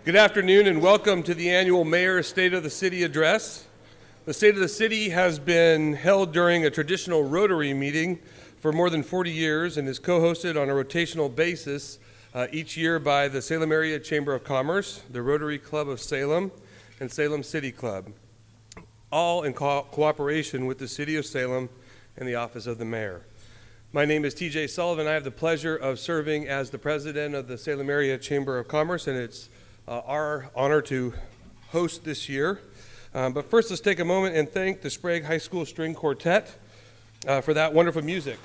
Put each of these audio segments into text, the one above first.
Good afternoon and welcome to the annual Mayor's State of the City Address. The State of the City has been held during a traditional Rotary meeting for more than 40 years and is co-hosted on a rotational basis each year by the Salem Area Chamber of Commerce, the Rotary Club of Salem, and Salem City Club, all in cooperation with the City of Salem and the Office of the Mayor. My name is TJ Sullivan. I have the pleasure of serving as the president of the Salem Area Chamber of Commerce, and it's our honor to host this year. But first, let's take a moment and thank the Sprague High School String Quartet for that wonderful music.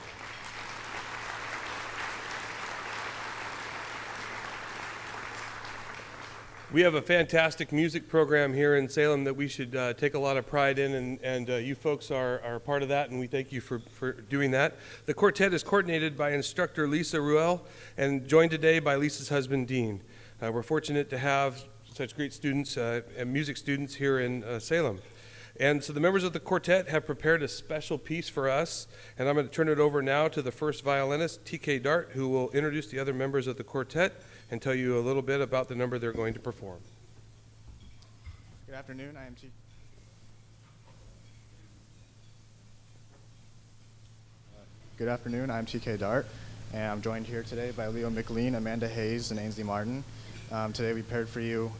We have a fantastic music program here in Salem that we should take a lot of pride in, and you folks are part of that, and we thank you for doing that. The quartet is coordinated by instructor Lisa Ruel and joined today by Lisa's husband, Dean. We're fortunate to have such great students and music students here in Salem. And so the members of the quartet have prepared a special piece for us, and I'm going to turn it over now to the first violinist, TK Dart, who will introduce the other members of the quartet and tell you a little bit about the number they're going to perform. Good afternoon, I'm TK Dart, and I'm joined here today by Leo McLean, Amanda Hayes, and Ainsley Martin. Today we paired for you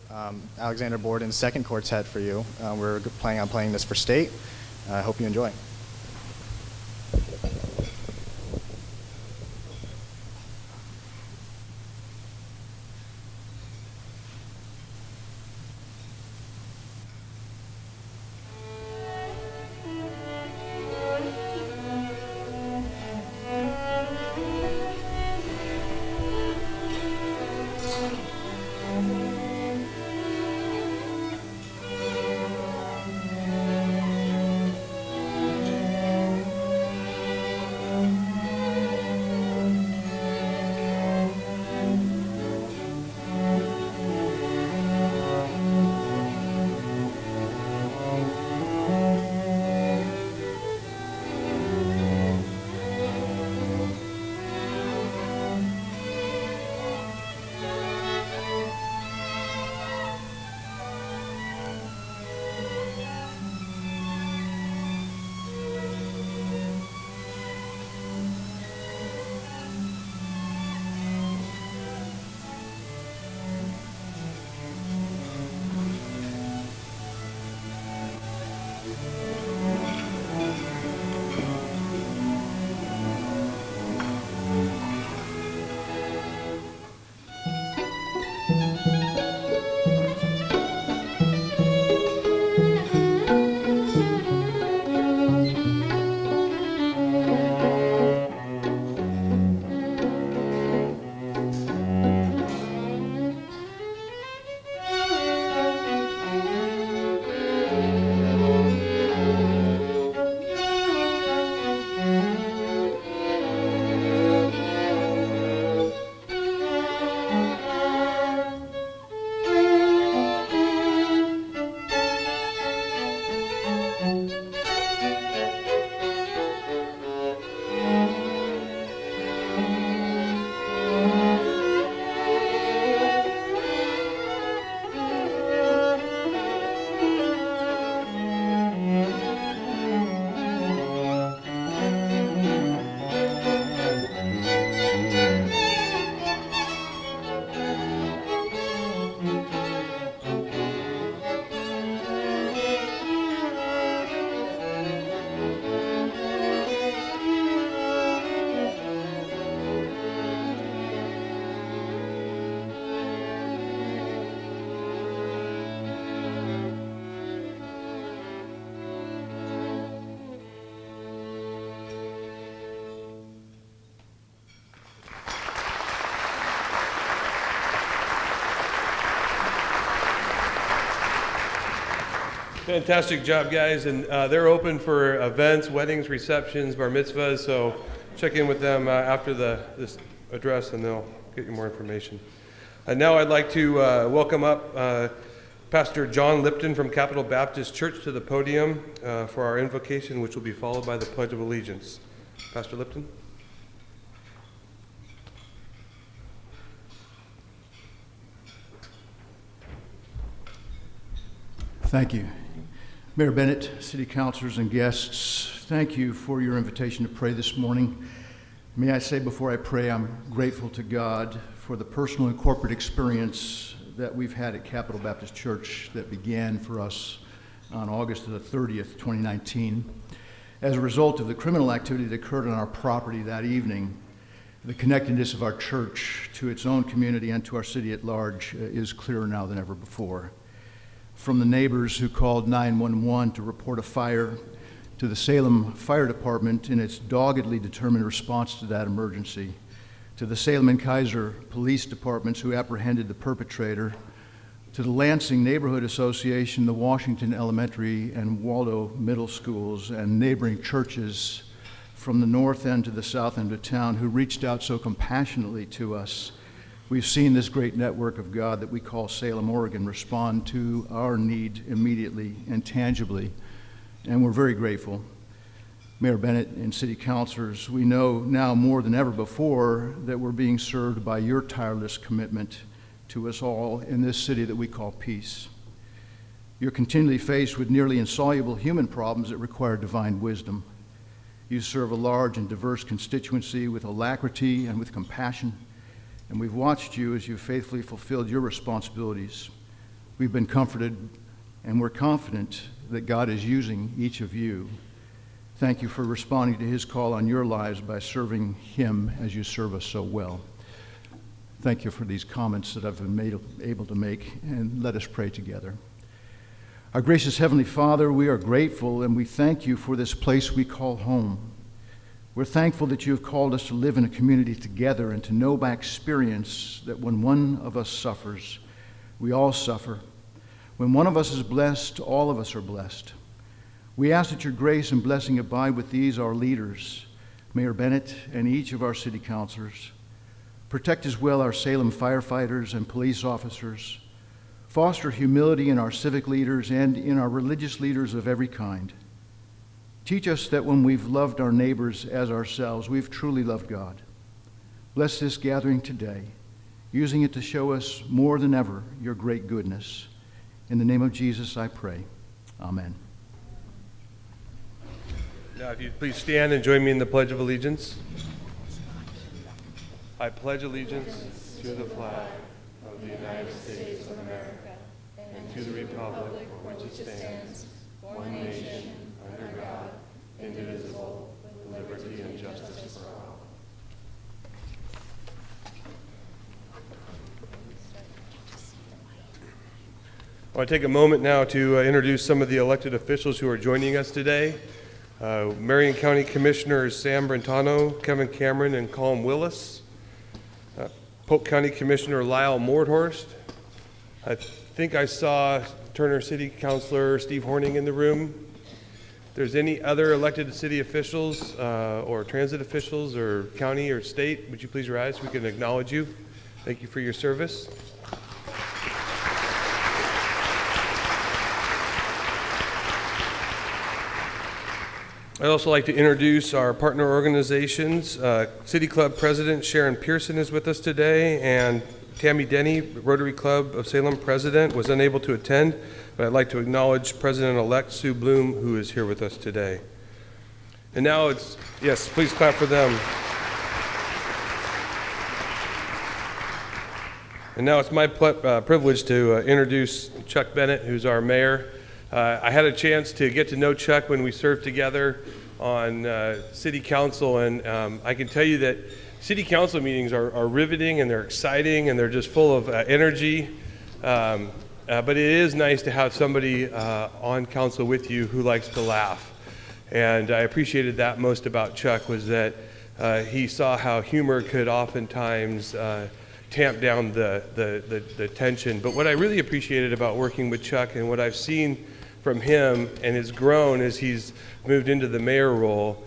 Alexander Borden's second quartet for you. We're planning on playing this for state. I hope you enjoy. Fantastic job, guys, and they're open for events, weddings, receptions, bar mitzvahs, so check in with them after this address and they'll get you more information. Now I'd like to welcome up Pastor John Lipton from Capital Baptist Church to the podium for our invocation, which will be followed by the Pledge of Allegiance. Pastor Lipton. Thank you. Mayor Bennett, city councilors and guests, thank you for your invitation to pray this morning. May I say before I pray, I'm grateful to God for the personal and corporate experience that we've had at Capital Baptist Church that began for us on August the 30th, 2019. As a result of the criminal activity that occurred on our property that evening, the connectedness of our church to its own community and to our city at large is clearer now than ever before. From the neighbors who called 911 to report a fire, to the Salem Fire Department in its doggedly determined response to that emergency, to the Salem and Kaiser police departments who apprehended the perpetrator, to the Lansing Neighborhood Association, the Washington Elementary and Waldo Middle Schools, and neighboring churches from the north end to the south end of town who reached out so compassionately to us. We've seen this great network of God that we call Salem, Oregon, respond to our need immediately and tangibly, and we're very grateful. Mayor Bennett and city councilors, we know now more than ever before that we're being served by your tireless commitment to us all in this city that we call peace. You're continually faced with nearly insoluble human problems that require divine wisdom. You serve a large and diverse constituency with alacrity and with compassion, and we've watched you as you've faithfully fulfilled your responsibilities. We've been comforted, and we're confident that God is using each of you. Thank you for responding to his call on your lives by serving him as you serve us so well. Thank you for these comments that I've been able to make, and let us pray together. Our gracious Heavenly Father, we are grateful and we thank you for this place we call home. We're thankful that you have called us to live in a community together and to know by experience that when one of us suffers, we all suffer. When one of us is blessed, all of us are blessed. We ask that your grace and blessing abide with these, our leaders, Mayor Bennett and each of our city councilors. Protect as well our Salem firefighters and police officers. Foster humility in our civic leaders and in our religious leaders of every kind. Teach us that when we've loved our neighbors as ourselves, we've truly loved God. Bless this gathering today, using it to show us more than ever your great goodness. In the name of Jesus, I pray. Amen. Now, if you'd please stand and join me in the Pledge of Allegiance. I pledge allegiance to the flag of the United States of America and to the republic for which it stands, one nation, under God, indivisible, with liberty and justice for all. I want to take a moment now to introduce some of the elected officials who are joining us today. Marion County Commissioners Sam Brentano, Kevin Cameron, and Colm Willis. Polk County Commissioner Lyle Mordhorst. I think I saw Turner City Councilor Steve Horning in the room. If there's any other elected city officials or transit officials or county or state, would you please rise? We can acknowledge you. Thank you for your service. I'd also like to introduce our partner organizations. City Club President Sharon Pearson is with us today, and Tammy Denny, Rotary Club of Salem President, was unable to attend, but I'd like to acknowledge President-elect Sue Bloom, who is here with us today. And now yes, please clap for them. And now it's my privilege to introduce Chuck Bennett, who's our mayor. I had a chance to get to know Chuck when we served together on city council, and I can tell you that city council meetings are riveting and they're exciting and they're just full of energy. But it is nice to have somebody on council with you who likes to laugh. And I appreciated that most about Chuck was that he saw how humor could oftentimes tamp down the tension. But what I really appreciated about working with Chuck and what I've seen from him and has grown as he's moved into the mayor role.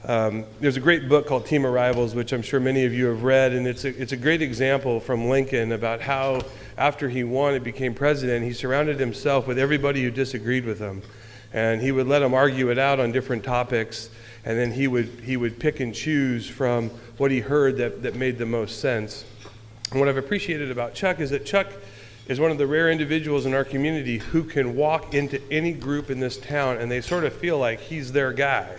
There's a great book called Team Arrivals, which I'm sure many of you have read, and it's a great example from Lincoln about how after he won and became president, he surrounded himself with everybody who disagreed with him. And he would let them argue it out on different topics, and then he would pick and choose from what he heard that made the most sense. And what I've appreciated about Chuck is that Chuck is one of the rare individuals in our community who can walk into any group in this town and they sort of feel like he's their guy.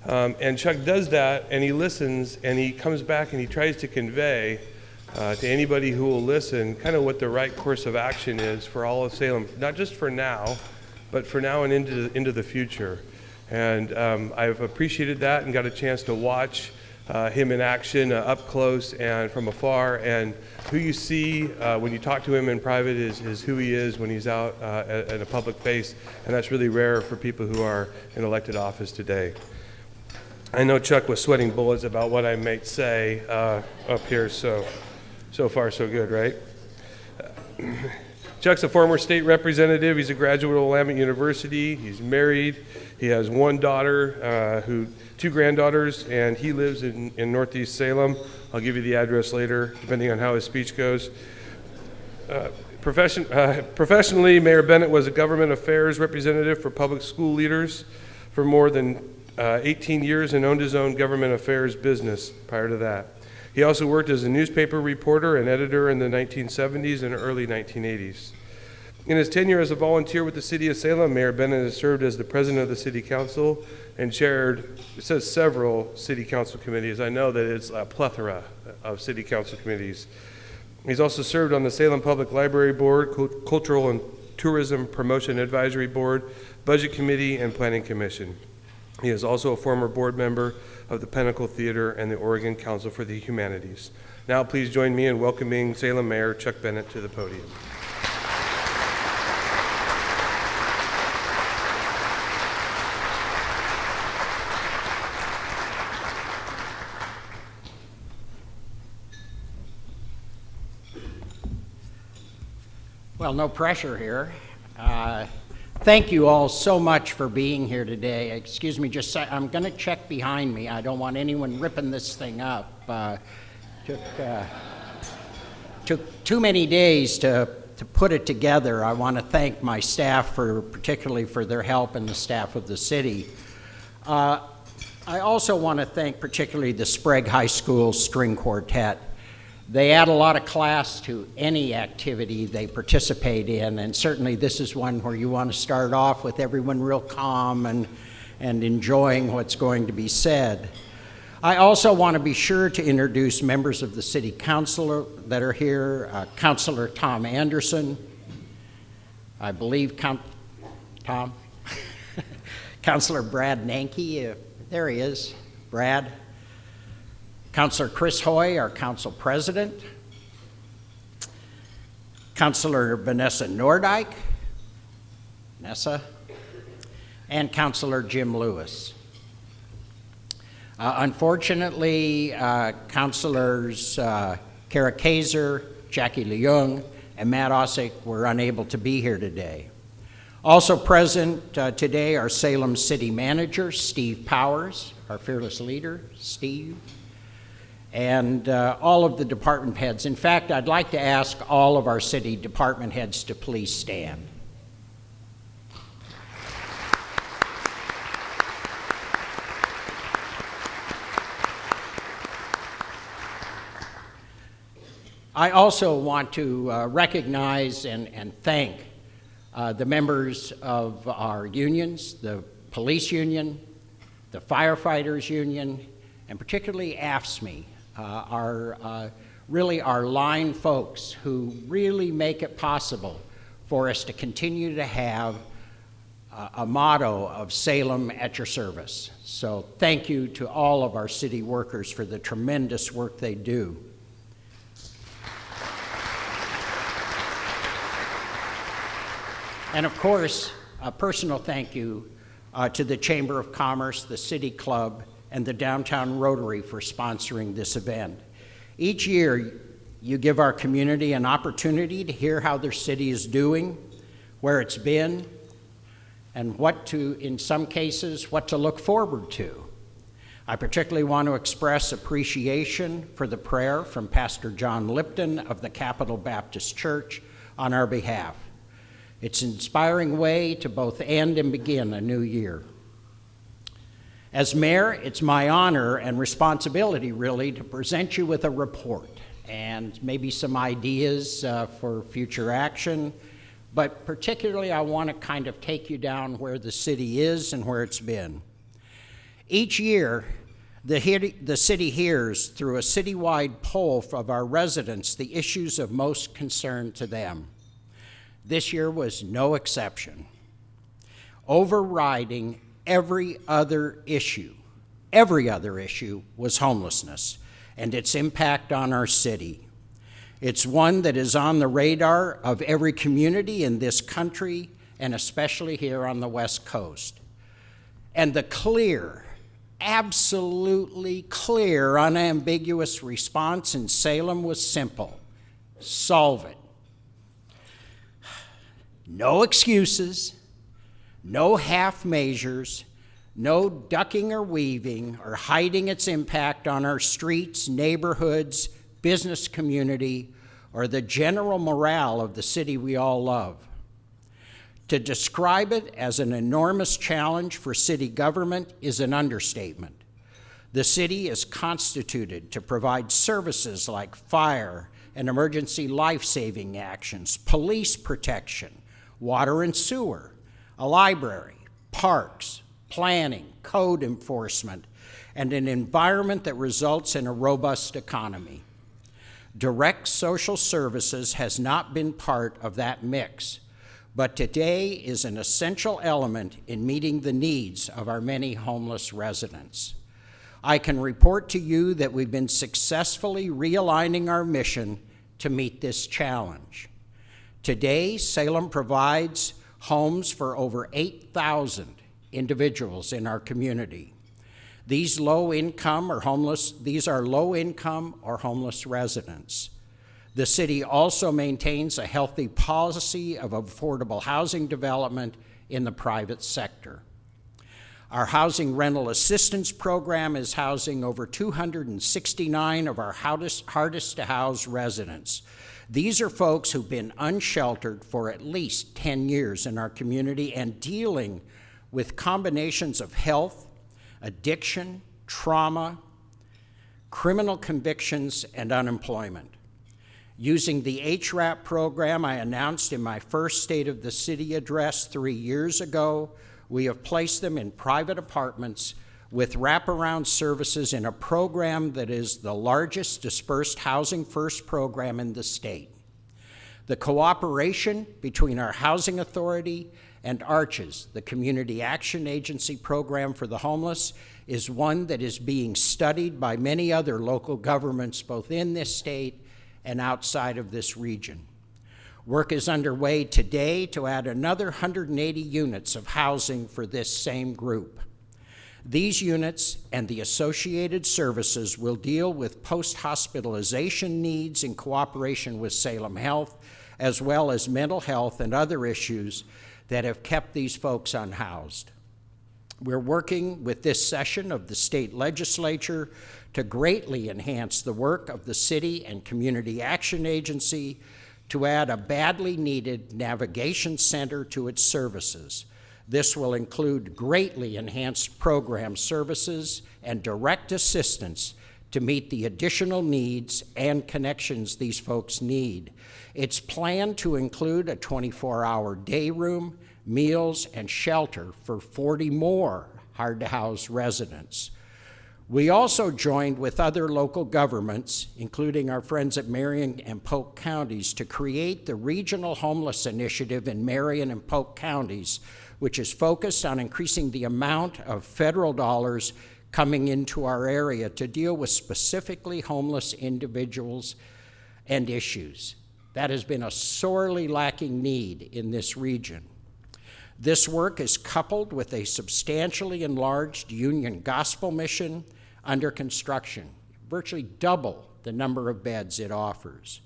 And Chuck does that, and he listens, and he comes back and he tries to convey to anybody who will listen kind of what the right course of action is for all of Salem, not just for now, but for now and into the future. And I've appreciated that and got a chance to watch him in action up close and from afar. And who you see when you talk to him in private is who he is when he's out at a public face. And that's really rare for people who are in elected office today. I know Chuck was sweating bullets about what I might say up here, so far so good, right? Chuck's a former state representative. He's a graduate of Willamette University. He's married. He has one daughter, two granddaughters, and he lives in Northeast Salem. I'll give you the address later, depending on how his speech goes. Professionally, Mayor Bennett was a government affairs representative for public school leaders for more than 18 years and owned his own government affairs business prior to that. He also worked as a newspaper reporter and editor in the 1970s and early 1980s. In his tenure as a volunteer with the City of Salem, Mayor Bennett has served as the president of the City Council and chaired, it says several City Council committees. I know that it's a plethora of City Council committees. He's also served on the Salem Public Library Board, Cultural and Tourism Promotion Advisory Board, Budget Committee, and Planning Commission. He is also a former board member of the Pinnacle Theater and the Oregon Council for the Humanities. Now please join me in welcoming Salem Mayor Chuck Bennett to the podium. Well, no pressure here. Thank you all so much for being here today. Excuse me, I'm going to check behind me. I don't want anyone ripping this thing up. Took too many days to put it together. I want to thank my staff particularly for their help and the staff of the city. I also want to thank particularly the Sprague High School String Quartet. They add a lot of class to any activity they participate in, and certainly this is one where you want to start off with everyone real calm and enjoying what's going to be said. I also want to be sure to introduce members of the City Council that are here. Councilor Tom Anderson, I believe Tom, Councilor Brad Nanke, there he is, Brad. Councilor Chris Hoy, our council president. Councilor Vanessa Nordyke, Vanessa, and Councilor Jim Lewis. Unfortunately, Councilors Kara Kaiser, Jackie Leung, and Matt Ossick were unable to be here today. Also present today are Salem City Manager Steve Powers, our fearless leader, Steve, and all of the department heads. In fact, I'd like to ask all of our city department heads to please stand. I also want to recognize and thank the members of our unions, the police union, the firefighters union, and particularly AFSCME, really our line folks who really make it possible for us to continue to have a motto of Salem at your service. So thank you to all of our city workers for the tremendous work they do. And of course, a personal thank you to the Chamber of Commerce, the City Club, and the Downtown Rotary for sponsoring this event. Each year, you give our community an opportunity to hear how their city is doing, where it's been, and in some cases, what to look forward to. I particularly want to express appreciation for the prayer from Pastor John Lipton of the Capitol Baptist Church on our behalf. It's an inspiring way to both end and begin a new year. As mayor, it's my honor and responsibility, really, to present you with a report. and maybe some ideas for future action. But particularly, I want to kind of take you down where the city is and where it's been. Each year, the city hears through a citywide poll of our residents the issues of most concern to them. This year was no exception. Overriding every other issue was homelessness and its impact on our city. It's one that is on the radar of every community in this country, and especially here on the West Coast. And the clear, absolutely clear, unambiguous response in Salem was simple: solve it. No excuses, no half measures, no ducking or weaving or hiding its impact on our streets, neighborhoods, business community, or the general morale of the city we all love. To describe it as an enormous challenge for city government is an understatement. The city is constituted to provide services like fire and emergency life-saving actions, police protection, water and sewer, a library, parks, planning, code enforcement, and an environment that results in a robust economy. Direct social services has not been part of that mix, but today is an essential element in meeting the needs of our many homeless residents. I can report to you that we've been successfully realigning our mission to meet this challenge. Today, Salem provides homes for over 8,000 individuals in our community. These are low-income or homeless residents. The city also maintains a healthy policy of affordable housing development in the private sector. Our housing rental assistance program is housing over 269 of our hardest to house residents. These are folks who've been unsheltered for at least 10 years in our community and dealing with combinations of health, addiction, trauma, criminal convictions, and unemployment. Using the HRAP program I announced in my first State of the City address 3 years ago, we have placed them in private apartments with wraparound services in a program that is the largest dispersed Housing First program in the state. The cooperation between our housing authority and ARCHES, the Community Action Agency program for the homeless, is one that is being studied by many other local governments both in this state and outside of this region. Work is underway today to add another 180 units of housing for this same group. These units and the associated services will deal with post-hospitalization needs in cooperation with Salem Health, as well as mental health and other issues that have kept these folks unhoused. We're working with this session of the state legislature to greatly enhance the work of the City and Community Action Agency to add a badly needed navigation center to its services. This will include greatly enhanced program services and direct assistance to meet the additional needs and connections these folks need. It's planned to include a 24-hour day room, meals, and shelter for 40 more hard-to-house residents. We also joined with other local governments, including our friends at Marion and Polk counties, to create the Regional Homeless Initiative in Marion and Polk counties, which is focused on increasing the amount of federal dollars coming into our area to deal with specifically homeless individuals and issues. That has been a sorely lacking need in this region. This work is coupled with a substantially enlarged Union Gospel mission under construction, virtually double the number of beds it offers.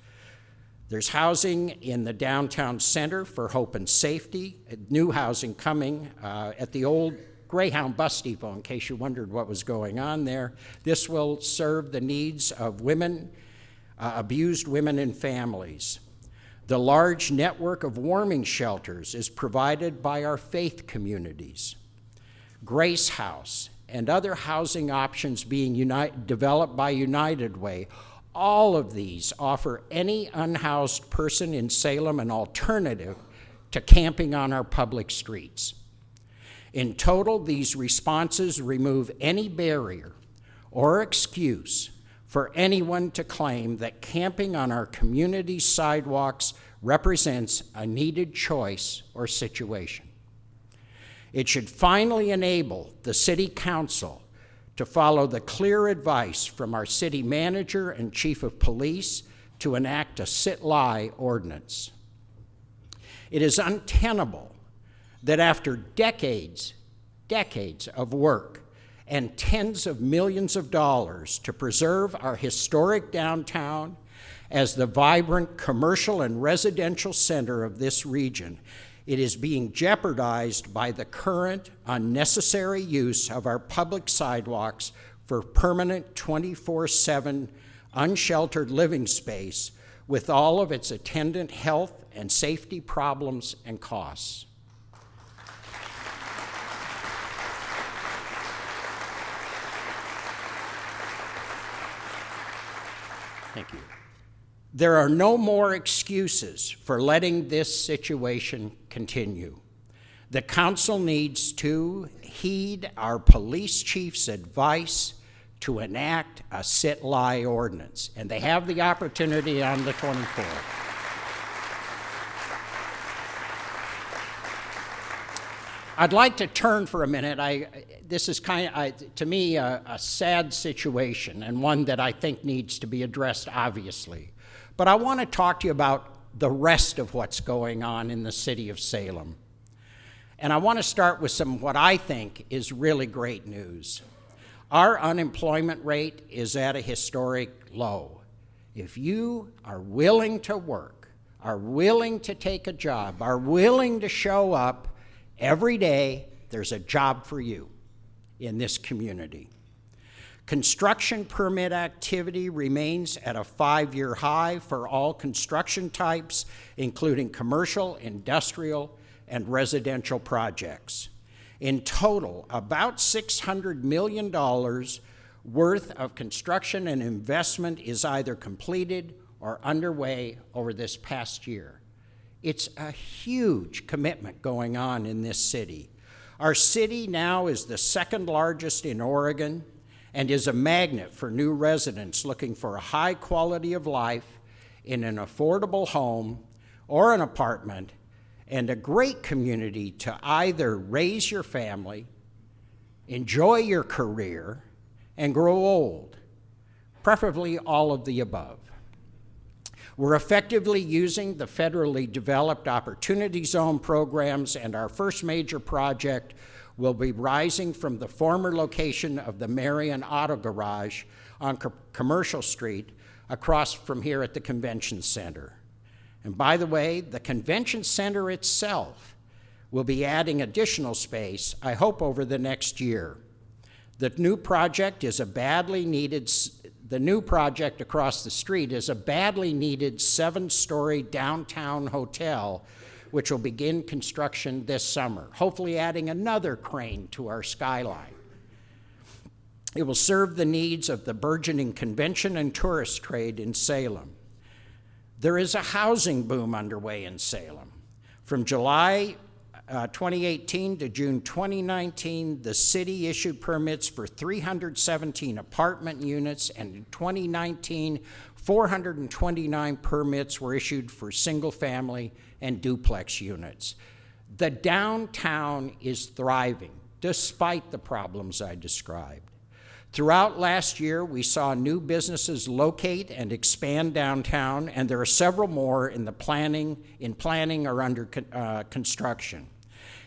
There's housing in the downtown center for Hope and Safety, new housing coming at the old Greyhound bus depot, in case you wondered what was going on there. This will serve the needs of women, abused women and families. The large network of warming shelters is provided by our faith communities. Grace House and other housing options being developed by United Way, all of these offer any unhoused person in Salem an alternative to camping on our public streets. In total, these responses remove any barrier or excuse for anyone to claim that camping on our community sidewalks represents a needed choice or situation. It should finally enable the City Council to follow the clear advice from our city manager and chief of police to enact a sit-lie ordinance. It is untenable that after decades of work and tens of millions of dollars to preserve our historic downtown as the vibrant commercial and residential center of this region, it is being jeopardized by the current unnecessary use of our public sidewalks for permanent 24/7 unsheltered living space with all of its attendant health and safety problems and costs. Thank you. There are no more excuses for letting this situation continue. The council needs to heed our police chief's advice to enact a sit-lie ordinance, and they have the opportunity on the 24th. I'd like to turn for a minute. This is to me, a sad situation and one that I think needs to be addressed, obviously. But I want to talk to you about the rest of what's going on in the city of Salem. And I want to start with what I think is really great news. Our unemployment rate is at a historic low. If you are willing to work, are willing to take a job, are willing to show up every day, there's a job for you in this community. Construction permit activity remains at a 5-year high for all construction types, including commercial, industrial, and residential projects. In total, about $600 million worth of construction and investment is either completed or underway over this past year. It's a huge commitment going on in this city. Our city now is the second largest in Oregon and is a magnet for new residents looking for a high quality of life in an affordable home or an apartment, and a great community to either raise your family, enjoy your career, and grow old, preferably all of the above. We're effectively using the federally developed Opportunity Zone programs, and our first major project will be rising from the former location of the Marion Auto Garage on Commercial Street across from here at the Convention Center. And by the way, the Convention Center itself will be adding additional space, I hope, over the next year. The new project across the street is a badly needed 7-story downtown hotel, which will begin construction this summer, hopefully adding another crane to our skyline. It will serve the needs of the burgeoning convention and tourist trade in Salem. There is a housing boom underway in Salem. From July 2018 to June 2019, the city issued permits for 317 apartment units, and in 2019, 429 permits were issued for single-family and duplex units. The downtown is thriving, despite the problems I described. Throughout last year, we saw new businesses locate and expand downtown, and there are several more in planning or under construction.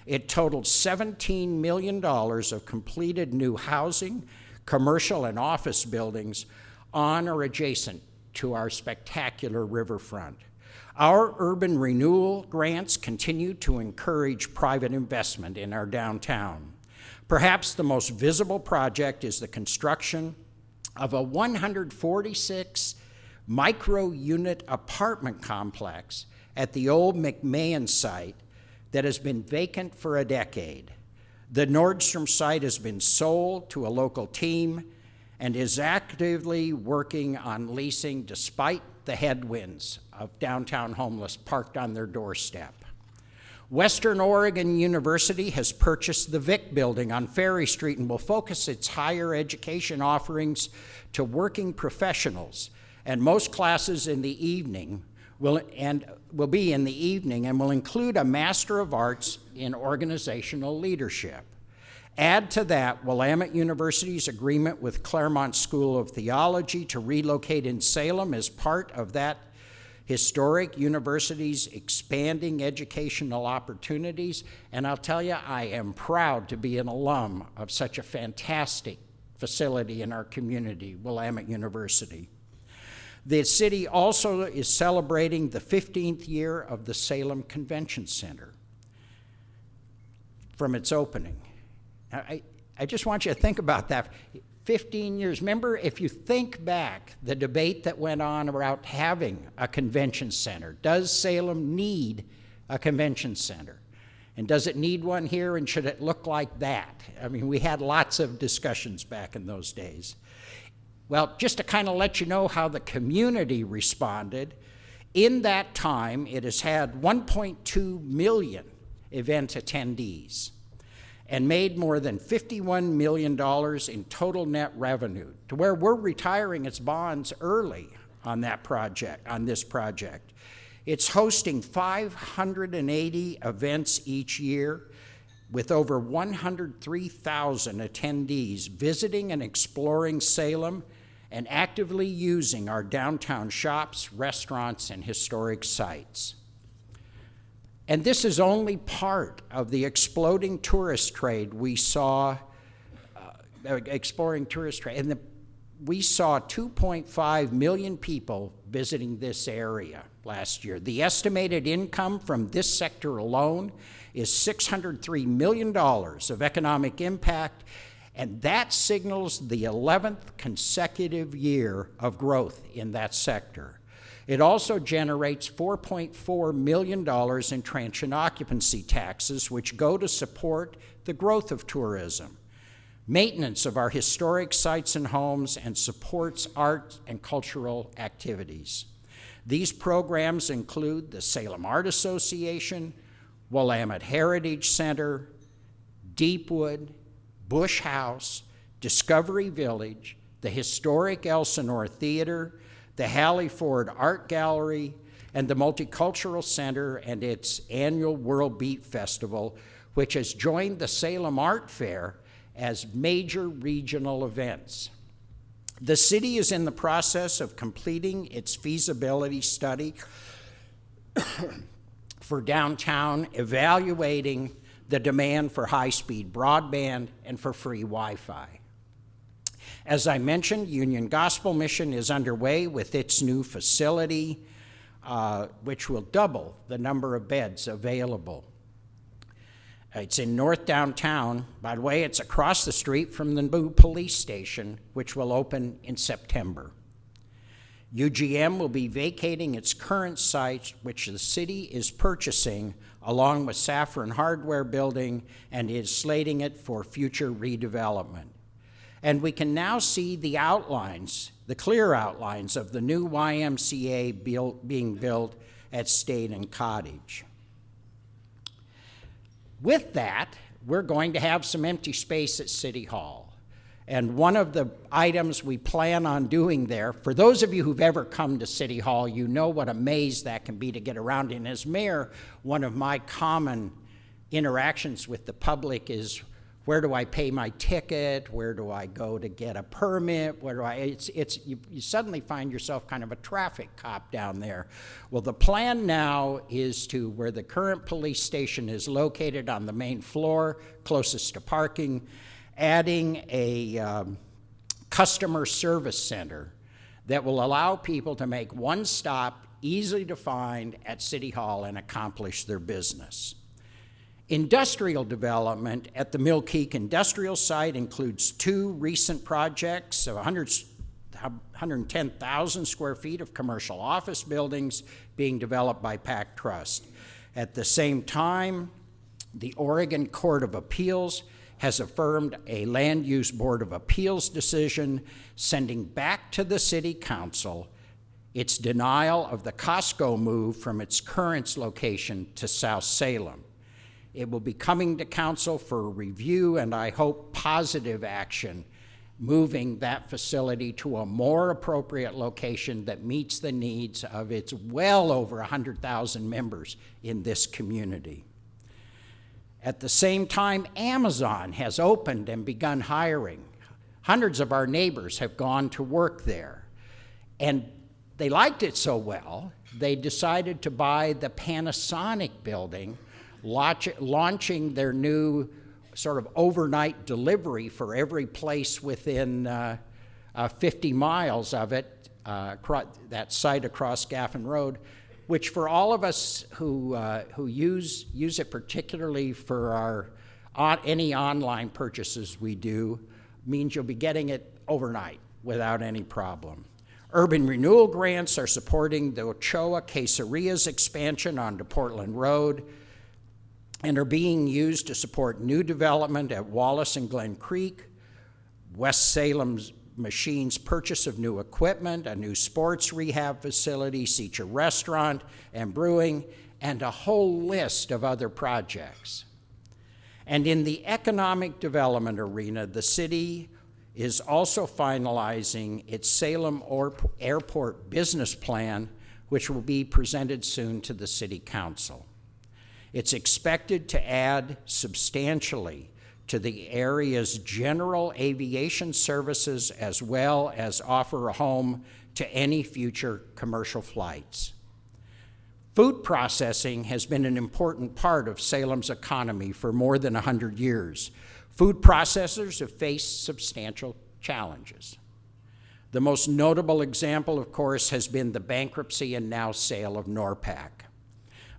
It totaled $17 million of completed new housing, commercial, and office buildings on or adjacent to our spectacular riverfront. Our urban renewal grants continue to encourage private investment in our downtown. Perhaps the most visible project is the construction of a 146 micro-unit apartment complex at the old McMahon site that has been vacant for a decade. The Nordstrom site has been sold to a local team, and is actively working on leasing despite the headwinds of downtown homeless parked on their doorstep. Western Oregon University has purchased the Vic building on Ferry Street and will focus its higher education offerings to working professionals, and most classes in the evening will be in the evening and will include a Master of Arts in Organizational Leadership. Add to that Willamette University's agreement with Claremont School of Theology to relocate in Salem as part of that historic university's expanding educational opportunities, and I'll tell you, I am proud to be an alum of such a fantastic facility in our community, Willamette University. The city also is celebrating the 15th year of the Salem Convention Center from its opening. I just want you to think about that. 15 years. Remember, if you think back, the debate that went on about having a convention center. Does Salem need a convention center? And does it need one here, and should it look like that? I mean, we had lots of discussions back in those days. Well, just to kind of let you know how the community responded, in that time, it has had 1.2 million event attendees and made more than $51 million in total net revenue, to where we're retiring its bonds early on that project, on this project. It's hosting 580 events each year with over 103,000 attendees visiting and exploring Salem and actively using our downtown shops, restaurants, and historic sites. And this is only part of the exploding tourist trade we saw, exploring tourist trade. And we saw 2.5 million people visiting this area last year. The estimated income from this sector alone is $603 million of economic impact, and that signals the 11th consecutive year of growth in that sector. It also generates $4.4 million in transient occupancy taxes, which go to support the growth of tourism, maintenance of our historic sites and homes, and supports art and cultural activities. These programs include the Salem Art Association, Willamette Heritage Center, Deepwood, Bush House, Discovery Village, the historic Elsinore Theater, the Hallie Ford Art Gallery, and the Multicultural Center and its annual World Beat Festival, which has joined the Salem Art Fair as major regional events. The city is in the process of completing its feasibility study for downtown, evaluating the demand for high-speed broadband and for free Wi-Fi. As I mentioned, Union Gospel Mission is underway with its new facility, which will double the number of beds available. It's in North Downtown. By the way, it's across the street from the new police station, which will open in September. UGM will be vacating its current site, which the city is purchasing, along with Saffron Hardware Building, and is slating it for future redevelopment. And we can now see the outlines, the clear outlines of the new YMCA being built at State and Cottage. With that, we're going to have some empty space at City Hall. And one of the items we plan on doing there, for those of you who've ever come to City Hall, you know what a maze that can be to get around in. As mayor, one of my common interactions with the public is, where do I pay my ticket? Where do I go to get a permit? You suddenly find yourself kind of a traffic cop down there. Well, the plan now is to, where the current police station is located on the main floor, closest to parking, adding a customer service center that will allow people to make one stop, easy to find at City Hall and accomplish their business. Industrial development at the Mill Creek Industrial Site includes two recent projects of 110,000 square feet of commercial office buildings being developed by Pac Trust. At the same time, the Oregon Court of Appeals has affirmed a Land Use Board of Appeals decision sending back to the City Council its denial of the Costco move from its current location to South Salem. It will be coming to Council for review and I hope positive action, moving that facility to a more appropriate location that meets the needs of its well over 100,000 members in this community. At the same time, Amazon has opened and begun hiring. Hundreds of our neighbors have gone to work there. And they liked it so well, they decided to buy the Panasonic building, launching their new sort of overnight delivery for every place within 50 miles of it, that site across Gaffin Road, which for all of us who use it particularly for any online purchases we do, means you'll be getting it overnight without any problem. Urban renewal grants are supporting the Ochoa Quesadillas expansion onto Portland Road and are being used to support new development at Wallace and Glen Creek, West Salem's Machines purchase of new equipment, a new sports rehab facility, Seacher Restaurant and Brewing, and a whole list of other projects. And in the economic development arena, the city is also finalizing its Salem Airport business plan, which will be presented soon to the City Council. It's expected to add substantially to the area's general aviation services as well as offer a home to any future commercial flights. Food processing has been an important part of Salem's economy for more than 100 years. Food processors have faced substantial challenges. The most notable example, of course, has been the bankruptcy and now sale of Norpac.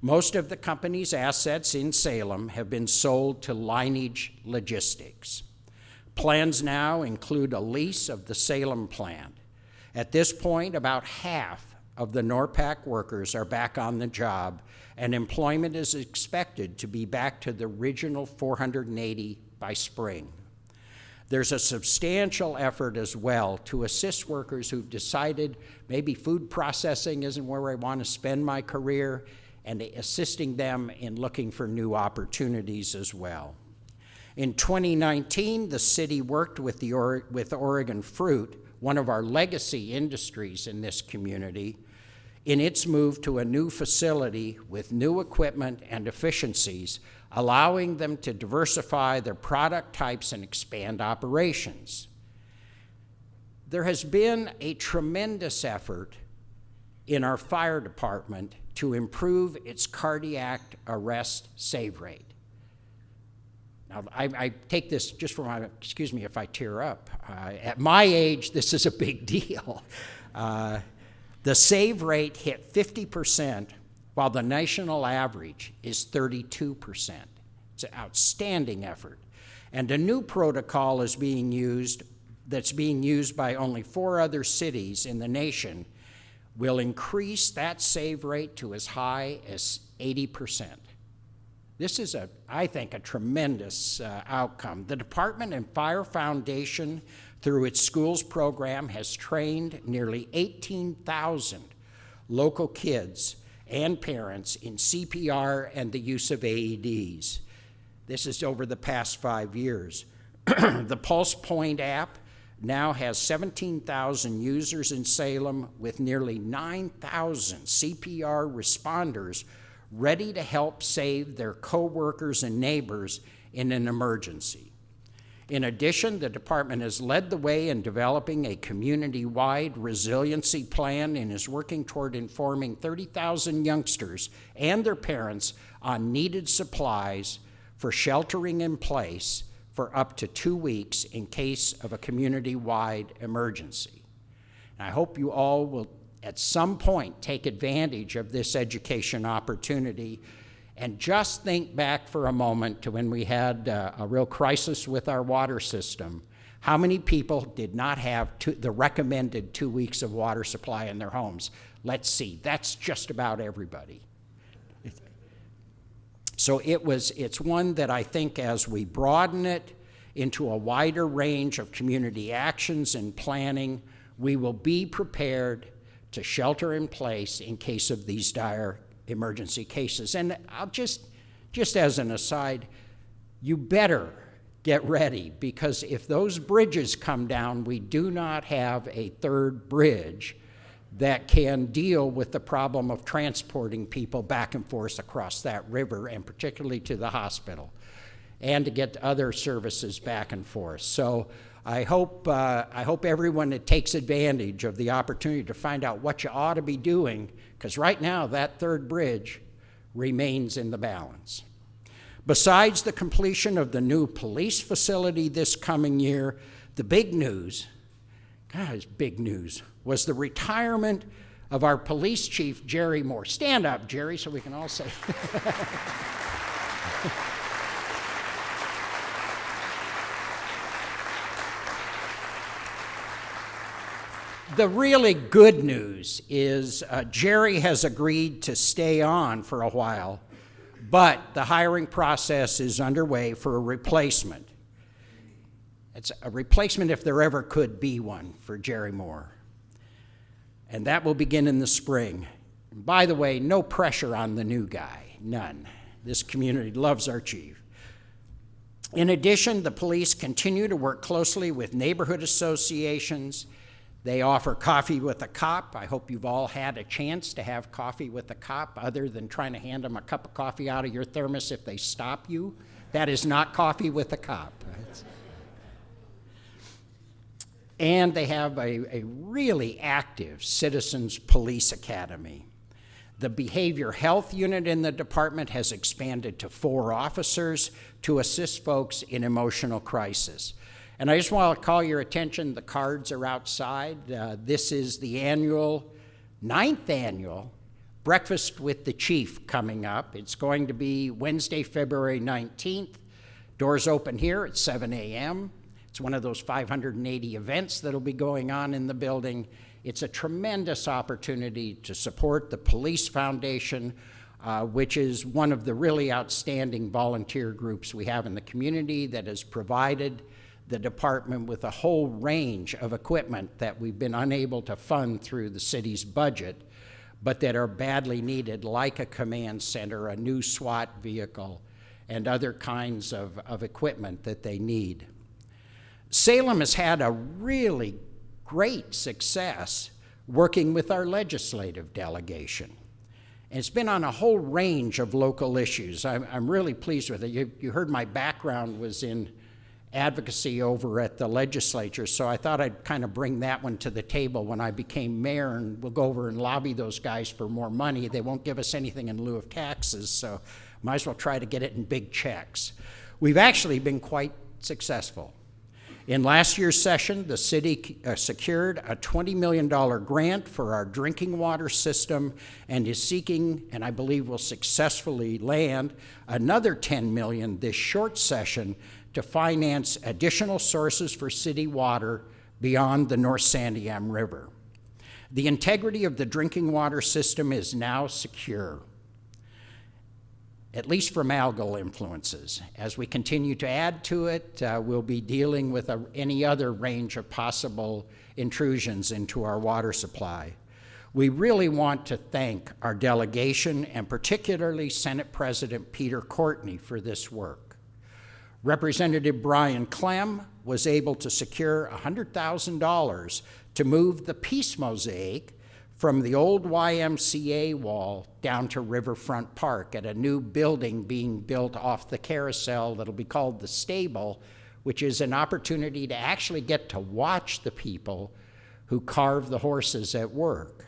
Most of the company's assets in Salem have been sold to Lineage Logistics. Plans now include a lease of the Salem plant. At this point, about half of the Norpac workers are back on the job, and employment is expected to be back to the original 480 by spring. There's a substantial effort as well to assist workers who've decided maybe food processing isn't where I want to spend my career, and assisting them in looking for new opportunities as well. In 2019, the city worked with Oregon Fruit, one of our legacy industries in this community, in its move to a new facility with new equipment and efficiencies, allowing them to diversify their product types and expand operations. There has been a tremendous effort in our fire department to improve its cardiac arrest save rate. Now, I take this just from my, excuse me if I tear up. At my age, this is a big deal. The save rate hit 50%, while the national average is 32%. It's an outstanding effort. And a new protocol is being used that's being used by only 4 other cities in the nation will increase that save rate to as high as 80%. This is, I think, a tremendous outcome. The Department and Fire Foundation, through its schools program, has trained nearly 18,000 local kids and parents in CPR and the use of AEDs. This is over the past 5 years. The Pulse Point app now has 17,000 users in Salem, with nearly 9,000 CPR responders ready to help save their coworkers and neighbors in an emergency. In addition, the department has led the way in developing a community-wide resiliency plan and is working toward informing 30,000 youngsters and their parents on needed supplies for sheltering in place for up to 2 weeks in case of a community-wide emergency. And I hope you all will at some point take advantage of this education opportunity, and just think back for a moment to when we had a real crisis with our water system. How many people did not have the recommended 2 weeks of water supply in their homes? Let's see, that's just about everybody. So it's one that I think as we broaden it into a wider range of community actions and planning, we will be prepared to shelter in place in case of these dire emergency cases. And I'll just as an aside, you better get ready, because if those bridges come down, we do not have a third bridge that can deal with the problem of transporting people back and forth across that river, and particularly to the hospital, and to get other services back and forth. So I hope everyone that takes advantage of the opportunity to find out what you ought to be doing, because right now that third bridge remains in the balance. Besides the completion of the new police facility this coming year, the big news, guys, big news, was the retirement of our police chief, Jerry Moore. Stand up, Jerry, so we can all say. The really good news is Jerry has agreed to stay on for a while, but the hiring process is underway for a replacement. It's a replacement if there ever could be one for Jerry Moore. And that will begin in the spring. And by the way, no pressure on the new guy, none. This community loves our chief. In addition, the police continue to work closely with neighborhood associations. They offer coffee with a cop. I hope you've all had a chance to have coffee with a cop, other than trying to hand them a cup of coffee out of your thermos if they stop you. That is not coffee with a cop. And they have a really active Citizens Police Academy. The behavior health unit in the department has expanded to 4 officers to assist folks in emotional crisis. And I just want to call your attention, the cards are outside. This is the 9th annual Breakfast with the Chief coming up. It's going to be Wednesday, February 19th. Doors open here at 7 a.m. It's one of those 580 events that'll be going on in the building. It's a tremendous opportunity to support the Police Foundation, which is one of the really outstanding volunteer groups we have in the community that has provided the department with a whole range of equipment that we've been unable to fund through the city's budget, but that are badly needed, like a command center, a new SWAT vehicle, and other kinds of equipment that they need. Salem has had a really great success working with our legislative delegation. And it's been on a whole range of local issues. I'm really pleased with it. You heard my background was in advocacy over at the legislature, so I thought I'd kind of bring that one to the table when I became mayor, and we'll go over and lobby those guys for more money. They won't give us anything in lieu of taxes, so might as well try to get it in big checks. We've actually been quite successful. In last year's session, the city secured a $20 million grant for our drinking water system and is seeking, and I believe will successfully land, another $10 million this short session to finance additional sources for city water beyond the North Santiam River. The integrity of the drinking water system is now secure, at least from algal influences. As we continue to add to it, we'll be dealing with any other range of possible intrusions into our water supply. We really want to thank our delegation, and particularly Senate President Peter Courtney, for this work. Representative Brian Clem was able to secure $100,000 to move the Peace Mosaic from the old YMCA wall down to Riverfront Park at a new building being built off the carousel that'll be called the Stable, which is an opportunity to actually get to watch the people who carve the horses at work.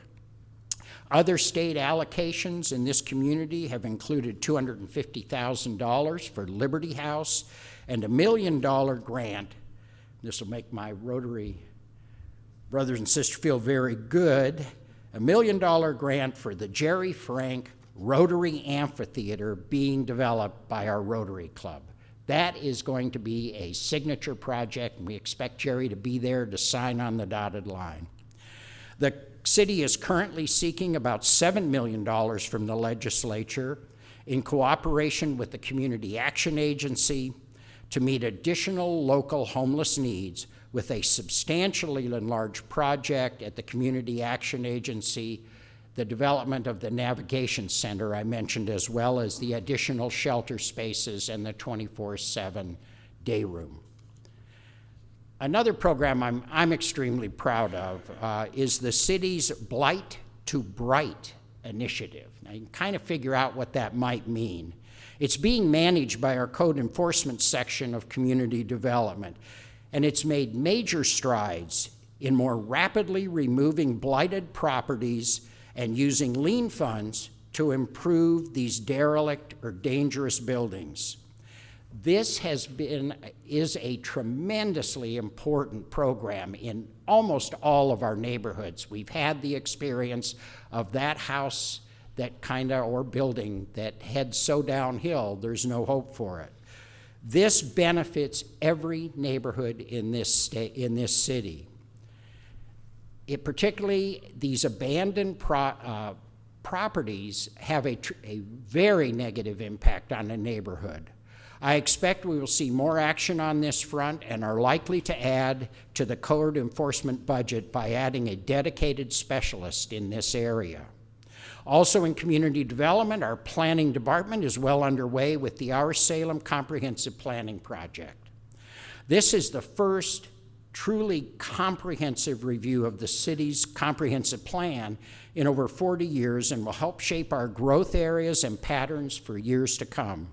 Other state allocations in this community have included $250,000 for Liberty House and $1 million grant. This will make my Rotary brothers and sisters feel very good. $1 million grant for the Jerry Frank Rotary Amphitheater being developed by our Rotary Club. That is going to be a signature project, and we expect Jerry to be there to sign on the dotted line. The city is currently seeking about $7 million from the legislature in cooperation with the Community Action Agency to meet additional local homeless needs with a substantially enlarged project at the Community Action Agency, the development of the Navigation Center I mentioned, as well as the additional shelter spaces and the 24/7 day room. Another program I'm extremely proud of is the city's Blight to Bright initiative. Now, you can kind of figure out what that might mean. It's being managed by our code enforcement section of community development, and it's made major strides in more rapidly removing blighted properties and using lien funds to improve these derelict or dangerous buildings. This is a tremendously important program in almost all of our neighborhoods. We've had the experience of that house or building that heads so downhill, there's no hope for it. This benefits every neighborhood in this city. Particularly these abandoned properties have a very negative impact on the neighborhood. I expect we will see more action on this front and are likely to add to the code enforcement budget by adding a dedicated specialist in this area. Also in community development, our planning department is well underway with the Our Salem Comprehensive Planning Project. This is the first truly comprehensive review of the city's comprehensive plan in over 40 years and will help shape our growth areas and patterns for years to come.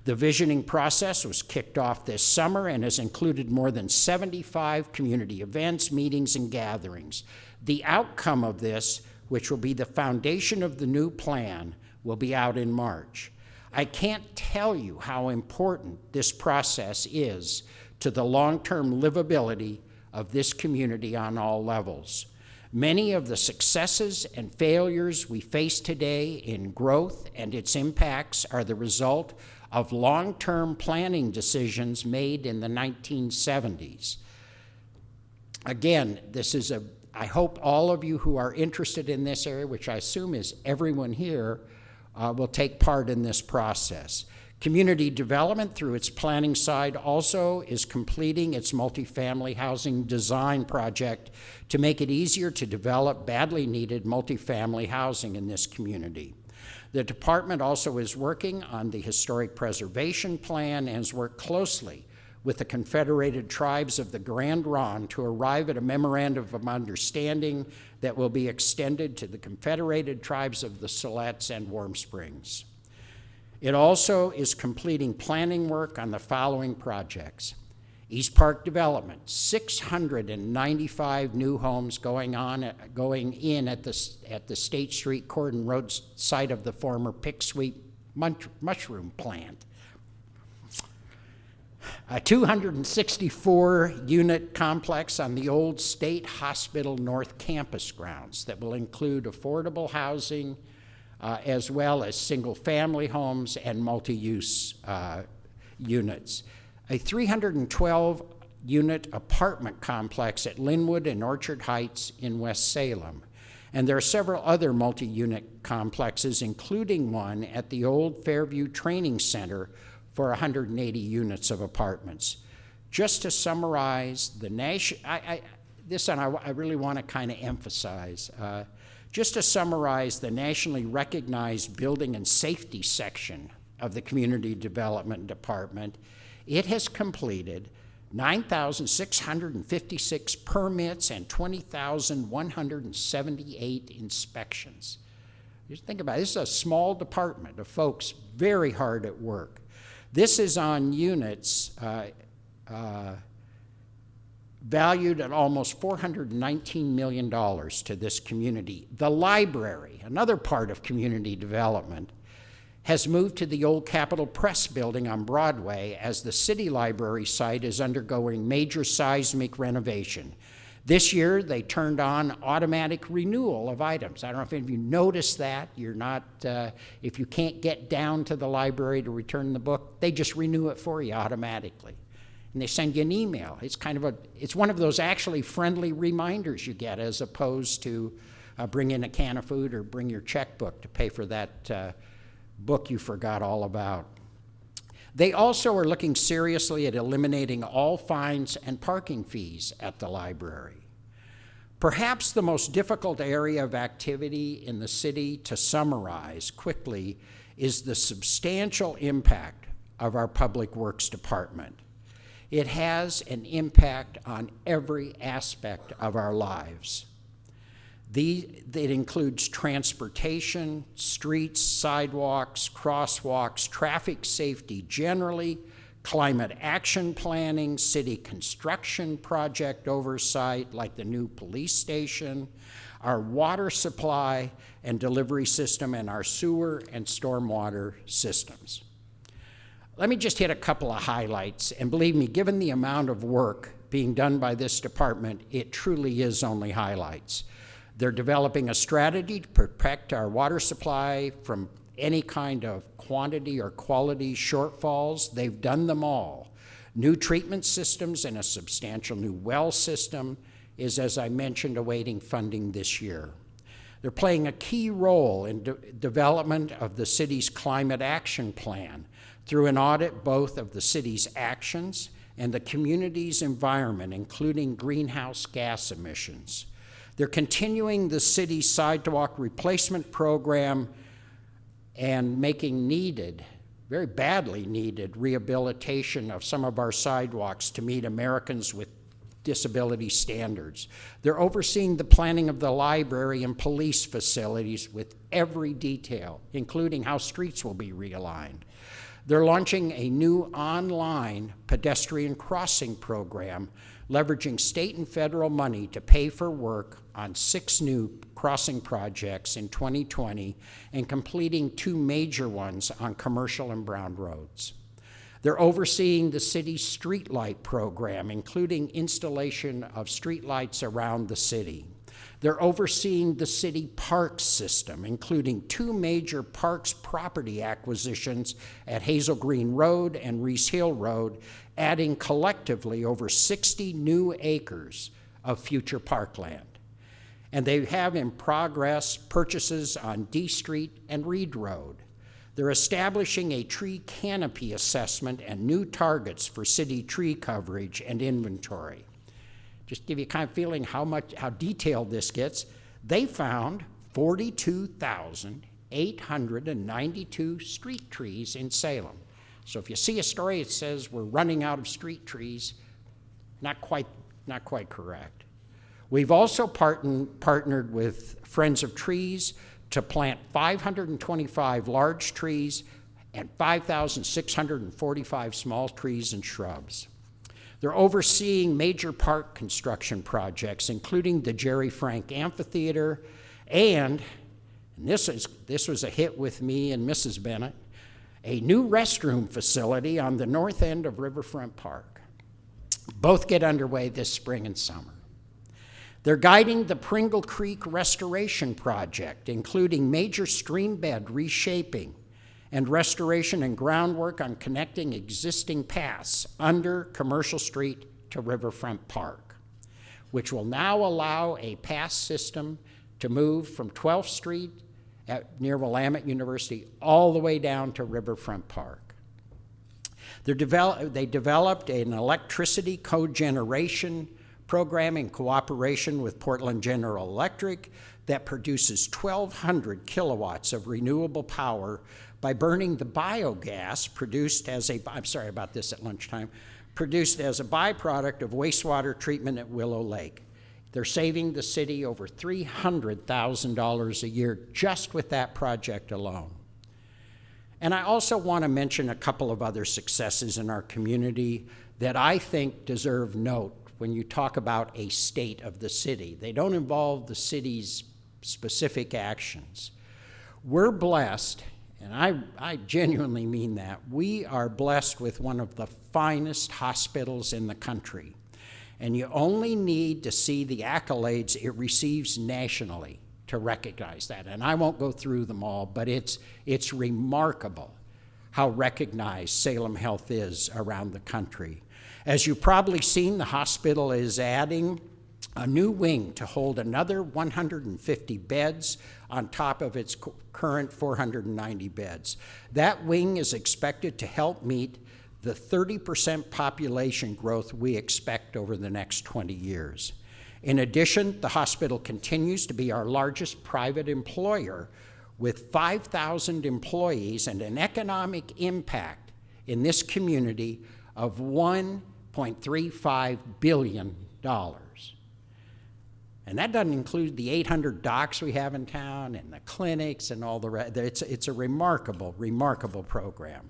The visioning process was kicked off this summer and has included more than 75 community events, meetings, and gatherings. The outcome of this, which will be the foundation of the new plan, will be out in March. I can't tell you how important this process is to the long-term livability of this community on all levels. Many of the successes and failures we face today in growth and its impacts are the result of long-term planning decisions made in the 1970s. Again, I hope all of you who are interested in this area, which I assume is everyone here, will take part in this process. Community development, through its planning side, also is completing its multifamily housing design project to make it easier to develop badly needed multifamily housing in this community. The department also is working on the historic preservation plan and has worked closely with the Confederated Tribes of the Grand Ronde to arrive at a memorandum of understanding that will be extended to the Confederated Tribes of the Silex and Warm Springs. It also is completing planning work on the following projects: East Park Development, 695 new homes going in at the State Street Cordon Road site of the former Pick Sweet mushroom plant. A 264-unit complex on the old State Hospital North Campus grounds that will include affordable housing as well as single-family homes and multi-use units. A 312-unit apartment complex at Linwood and Orchard Heights in West Salem. And there are several other multi-unit complexes, including one at the old Fairview Training Center for 180 units of apartments. Just to summarize, I really want to kind of emphasize, just to summarize the nationally recognized building and safety section of the Community Development Department, it has completed 9,656 permits and 20,178 inspections. Just think about it. This is a small department of folks very hard at work. This is on units valued at almost $419 million to this community. The library, another part of community development, has moved to the old Capitol Press building on Broadway as the city library site is undergoing major seismic renovation. This year, they turned on automatic renewal of items. I don't know if any of you noticed that. If you can't get down to the library to return the book, they just renew it for you automatically. And they send you an email. It's one of those actually friendly reminders you get, as opposed to bring in a can of food or bring your checkbook to pay for that book you forgot all about. They also are looking seriously at eliminating all fines and parking fees at the library. Perhaps the most difficult area of activity in the city to summarize quickly is the substantial impact of our Public Works Department. It has an impact on every aspect of our lives. It includes transportation, streets, sidewalks, crosswalks, traffic safety generally, climate action planning, city construction project oversight like the new police station, our water supply and delivery system, and our sewer and stormwater systems. Let me just hit a couple of highlights, and believe me, given the amount of work being done by this department, it truly is only highlights. They're developing a strategy to protect our water supply from any kind of quantity or quality shortfalls. They've done them all. New treatment systems and a substantial new well system is, as I mentioned, awaiting funding this year. They're playing a key role in development of the city's climate action plan through an audit both of the city's actions and the community's environment, including greenhouse gas emissions. They're continuing the city's sidewalk replacement program and making needed, very badly needed, rehabilitation of some of our sidewalks to meet Americans with disability standards. They're overseeing the planning of the library and police facilities with every detail, including how streets will be realigned. They're launching a new online pedestrian crossing program, leveraging state and federal money to pay for work on 6 new crossing projects in 2020 and completing 2 major ones on Commercial and Brown roads. They're overseeing the city's streetlight program, including installation of streetlights around the city. They're overseeing the city parks system, including 2 major parks property acquisitions at Hazel Green Road and Reese Hill Road, adding collectively over 60 new acres of future parkland. And they have in progress purchases on D Street and Reed Road. They're establishing a tree canopy assessment and new targets for city tree coverage and inventory. Just to give you a kind of feeling how detailed this gets, they found 42,892 street trees in Salem. So if you see a story that says we're running out of street trees, not quite correct. We've also partnered with Friends of Trees to plant 525 large trees and 5,645 small trees and shrubs. They're overseeing major park construction projects, including the Jerry Frank Amphitheater and this was a hit with me and Mrs. Bennett, a new restroom facility on the north end of Riverfront Park. Both get underway this spring and summer. They're guiding the Pringle Creek Restoration Project, including major stream bed reshaping and restoration and groundwork on connecting existing paths under Commercial Street to Riverfront Park, which will now allow a path system to move from 12th Street near Willamette University all the way down to Riverfront Park. They developed an electricity cogeneration program in cooperation with Portland General Electric that produces 1,200 kilowatts of renewable power by burning the biogas produced as a, I'm sorry about this at lunchtime, produced as a byproduct of wastewater treatment at Willow Lake. They're saving the city over $300,000 a year just with that project alone. And I also want to mention a couple of other successes in our community that I think deserve note when you talk about a state of the city. They don't involve the city's specific actions. We're blessed, and I genuinely mean that, we are blessed with one of the finest hospitals in the country. And you only need to see the accolades it receives nationally to recognize that. And I won't go through them all, but it's remarkable how recognized Salem Health is around the country. As you've probably seen, the hospital is adding a new wing to hold another 150 beds on top of its current 490 beds. That wing is expected to help meet the 30% population growth we expect over the next 20 years. In addition, the hospital continues to be our largest private employer with 5,000 employees and an economic impact in this community of $1.35 billion. And that doesn't include the 800 docs we have in town and the clinics and all the rest. It's a remarkable, remarkable program.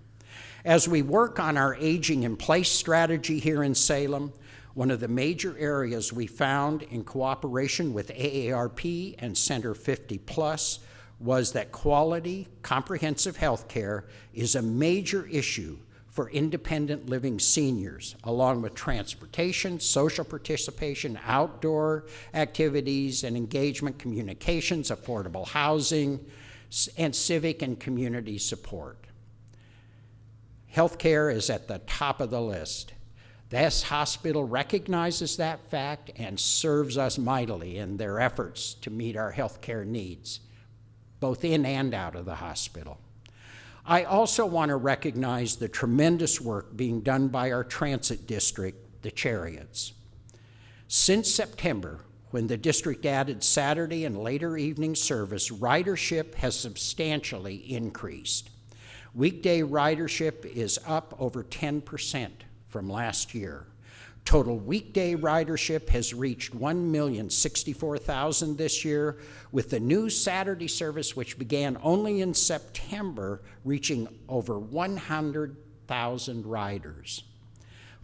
As we work on our aging in place strategy here in Salem, one of the major areas we found in cooperation with AARP and Center 50 Plus was that quality, comprehensive health care is a major issue for independent living seniors, along with transportation, social participation, outdoor activities and engagement, communications, affordable housing, and civic and community support. Healthcare is at the top of the list. This hospital recognizes that fact and serves us mightily in their efforts to meet our healthcare needs, both in and out of the hospital. I also want to recognize the tremendous work being done by our transit district, the Chariots. Since September, when the district added Saturday and later evening service, ridership has substantially increased. Weekday ridership is up over 10% from last year. Total weekday ridership has reached 1,064,000 this year, with the new Saturday service, which began only in September, reaching over 100,000 riders.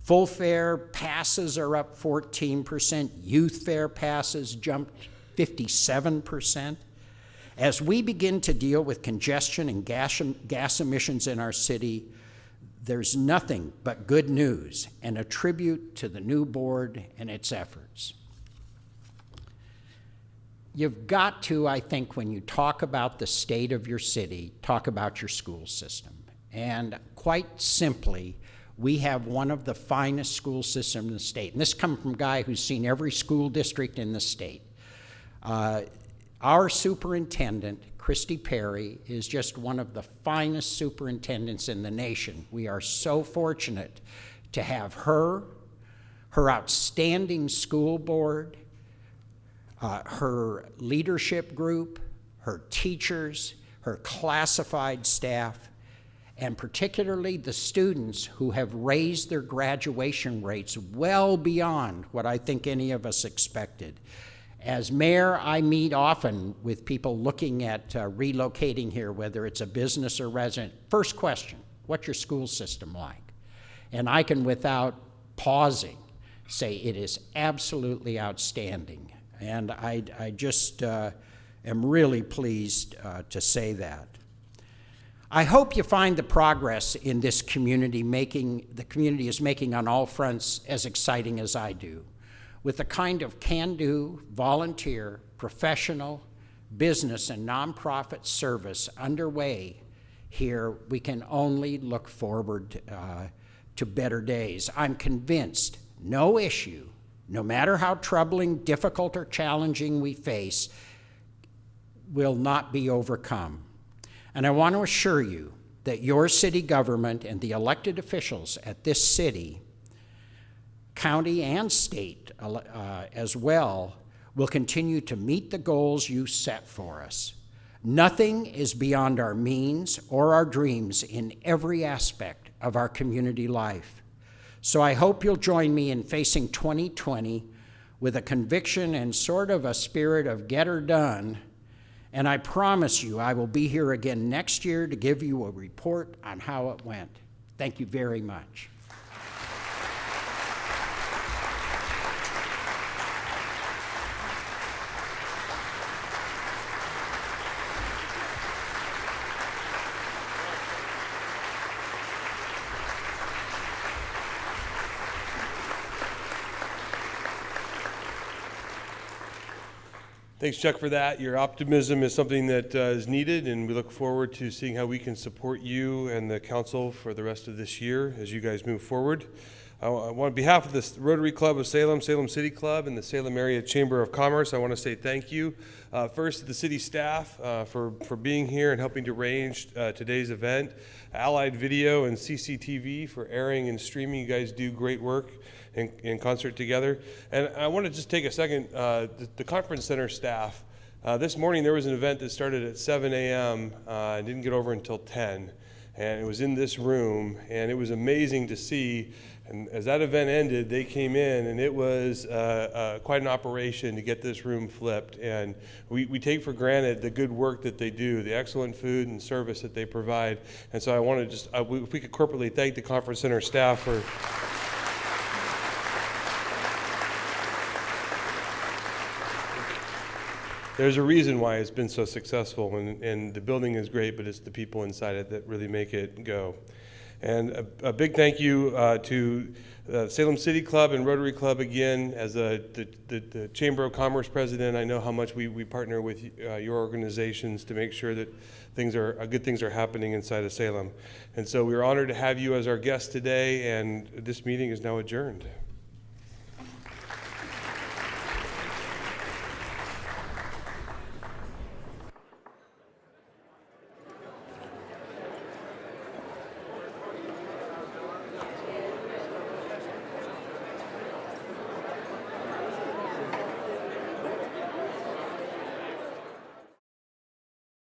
Full fare passes are up 14%. Youth fare passes jumped 57%. As we begin to deal with congestion and gas emissions in our city, there's nothing but good news and a tribute to the new board and its efforts. You've got to, I think, when you talk about the state of your city, talk about your school system. And quite simply, we have one of the finest school systems in the state. And this comes from a guy who's seen every school district in the state. Our superintendent, Christy Perry, is just one of the finest superintendents in the nation. We are so fortunate to have her outstanding school board, her leadership group, her teachers, her classified staff, and particularly the students who have raised their graduation rates well beyond what I think any of us expected. As mayor, I meet often with people looking at relocating here, whether it's a business or resident. First question, what's your school system like? And I can, without pausing, say it is absolutely outstanding. And I just am really pleased to say that. I hope you find the progress in this community the community is making on all fronts as exciting as I do. With the kind of can-do, volunteer, professional, business, and nonprofit service underway here, we can only look forward to better days. I'm convinced no issue, no matter how troubling, difficult, or challenging we face, will not be overcome. And I want to assure you that your city government and the elected officials at this city, county and state as well, will continue to meet the goals you set for us. Nothing is beyond our means or our dreams in every aspect of our community life. So I hope you'll join me in facing 2020 with a conviction and sort of a spirit of get her done. And I promise you I will be here again next year to give you a report on how it went. Thank you very much. Thanks, Chuck, for that. Your optimism is something that is needed, and we look forward to seeing how we can support you and the council for the rest of this year as you guys move forward. On behalf of the Rotary Club of Salem, Salem City Club, and the Salem Area Chamber of Commerce, I want to say thank you. First to the city staff for being here and helping to arrange today's event. Allied Video and CCTV for airing and streaming. You guys do great work in concert together. And I want to just take a second, the conference center staff. This morning there was an event that started at 7 a.m. And didn't get over until 10. And it was in this room, and it was amazing to see. And as that event ended, they came in, and it was quite an operation to get this room flipped. And we take for granted the good work that they do, the excellent food and service that they provide. And so I want to just, if we could corporately thank the conference center staff for. There's a reason why it's been so successful, and the building is great, but it's the people inside it that really make it go. And a big thank you to Salem City Club and Rotary Club again. As the Chamber of Commerce president, I know how much we partner with your organizations to make sure that good things are happening inside of Salem. And so we're honored to have you as our guest today, and this meeting is now adjourned.